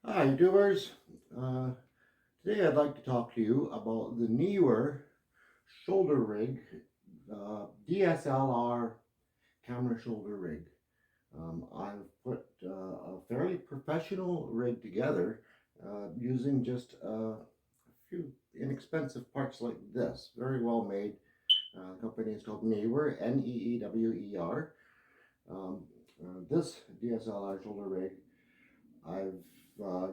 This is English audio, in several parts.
Hi, YouTubers. Uh, Today I'd like to talk to you about the newer shoulder rig, DSLR camera shoulder rig. I've put a fairly professional rig together using just a few inexpensive parts like this. Very well made. The company is called Neewer, Neewer. Um, this DSLR shoulder rig I've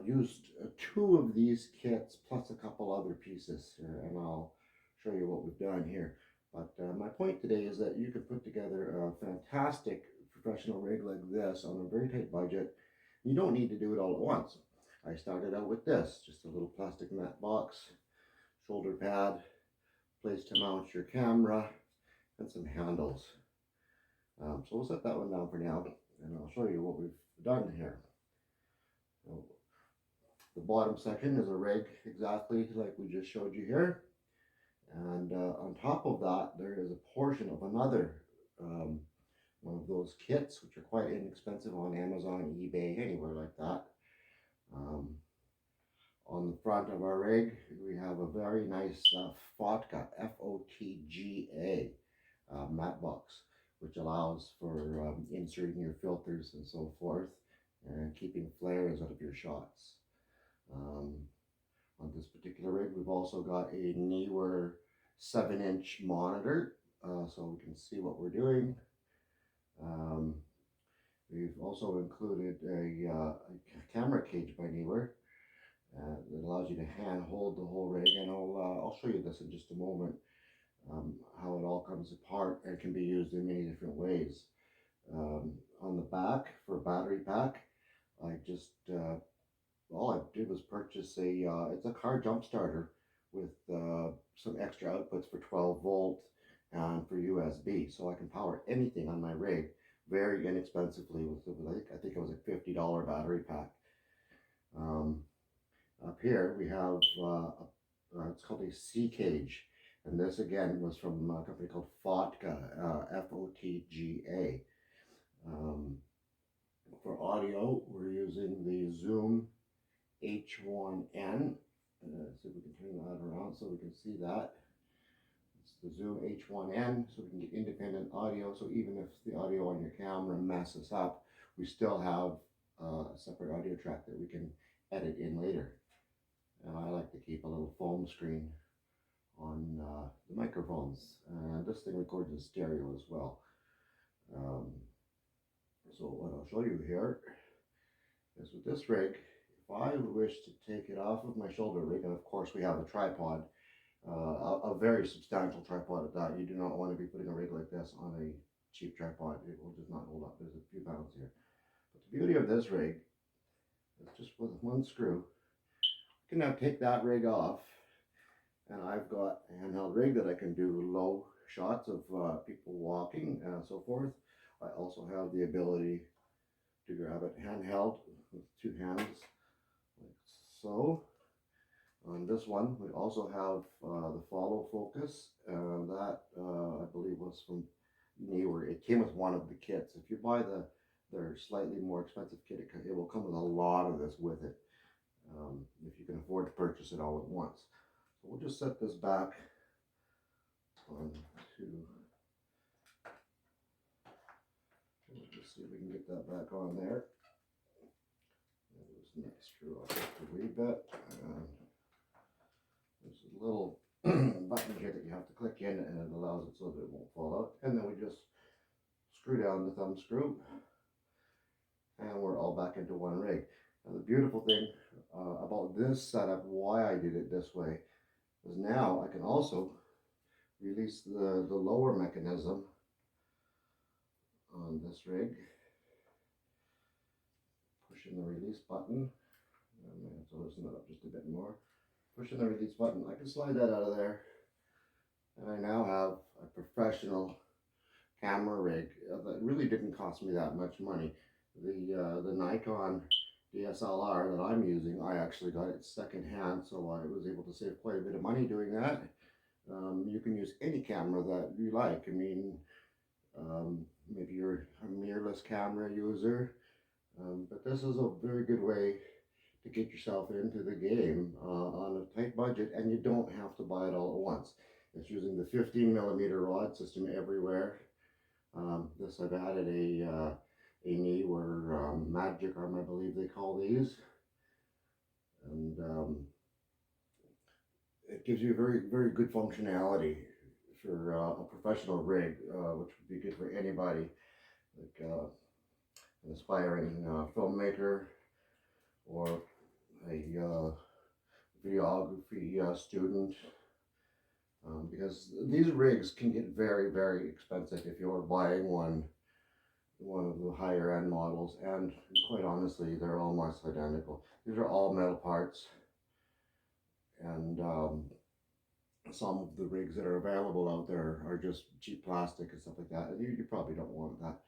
used two of these kits plus a couple other pieces here, and I'll show you what we've done here. But my point today is that you can put together a fantastic professional rig like this on a very tight budget. You don't need to do it all at once. I started out with this, just a little plastic mat box, shoulder pad, place to mount your camera, and some handles. So we'll set that one down for now, and I'll show you what we've done here. So the bottom section is a rig exactly like we just showed you here. And on top of that, there is a portion of another one of those kits, which are quite inexpensive on Amazon, eBay, anywhere like that. Um, on the front of our rig, we have a very nice Fotga, F-O-T-G-A matte box, which allows for inserting your filters and so forth, and keeping flares out of your shots. Um, On this particular rig, we've also got a newer 7-inch monitor, so we can see what we're doing. Um, we've also included a camera cage by Neewer that allows you to hand hold the whole rig, and I'll show you this in just a moment, how it all comes apart and can be used in many different ways. On the back for a battery pack, I just all I did was purchase it's a car jump starter with some extra outputs for 12 volt and for USB, so I can power anything on my rig very inexpensively with I think it was a $50 battery pack. Um, Up here we have it's called a C cage, and this again was from a company called Fotga, F-O-T-G-A. Um, for audio, we're using the Zoom H1N. See if we can turn that around so we can see that. It's the Zoom H1N, so we can get independent audio. So even if the audio on your camera messes up, we still have a separate audio track that we can edit in later. And I like to keep a little foam screen on the microphones. And this thing records in stereo as well. Um, so what I'll show you here is with this rig, if I wish to take it off of my shoulder rig, and of course we have a tripod, a very substantial tripod at that. You do not want to be putting a rig like this on a cheap tripod. It will just not hold up. There's a few pounds here. But the beauty of this rig is just with one screw, I can now take that rig off, and I've got a handheld rig that I can do low shots of people walking and so forth. I also have the ability to grab it handheld with two hands, like so. On this one, we also have the follow focus, and that I believe was from Neewer. It came with one of the kits. If you buy their slightly more expensive kit, it will come with a lot of this with it, if you can afford to purchase it all at once. So we'll just set this back onto. We'll just see if we can get that back on there. There's that screw off just a wee bit. There's a little button here that you have to click in, and it allows it so that it won't fall out. And then we just screw down the thumb screw, and we're all back into one rig. Now the beautiful thing about this setup, why I did it this way, is now I can also release the lower mechanism on this rig. Pushing the release button. I may have to loosen that up just a bit more. Pushing the release button, I can slide that out of there, and I now have a professional camera rig that really didn't cost me that much money. The Nikon DSLR that I'm using, I actually got it secondhand, so I was able to save quite a bit of money doing that. You can use any camera that you like. I mean, maybe you're a mirrorless camera user, but this is a very good way to get yourself into the game on a tight budget, and you don't have to buy it all at once. It's using the 15mm rod system everywhere. This I've added a knee where magic arm, I believe they call these, and it gives you very good functionality for a professional rig, which would be good for anybody, like an aspiring filmmaker or a videography student, because these rigs can get very expensive if you're buying one of the higher end models, and quite honestly, they're almost identical. These are all metal parts, and some of the rigs that are available out there are just cheap plastic and stuff like that, and you probably don't want that.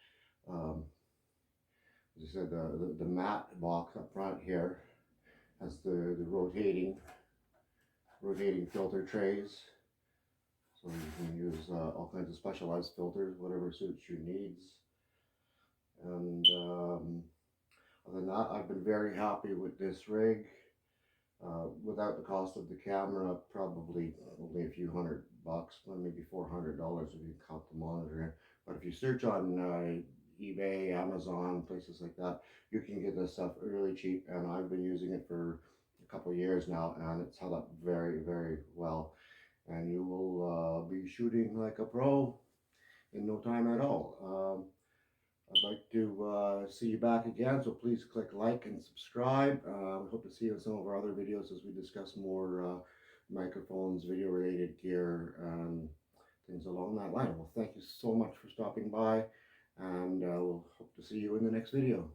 As I said, the matte box up front here has the rotating filter trays, so you can use all kinds of specialized filters, whatever suits your needs. And other than that, I've been very happy with this rig. Without the cost of the camera, probably only a few $100, well, maybe $400 if you count the monitor in. But if you search on eBay, Amazon, places like that, you can get this stuff really cheap, and I've been using it for a couple of years now, and it's held up very well. And you will be shooting like a pro in no time at all. I'd like to see you back again, so please click like and subscribe. We hope to see you in some of our other videos as we discuss more microphones, video related gear, and things along that line. Well, thank you so much for stopping by, and we'll hope to see you in the next video.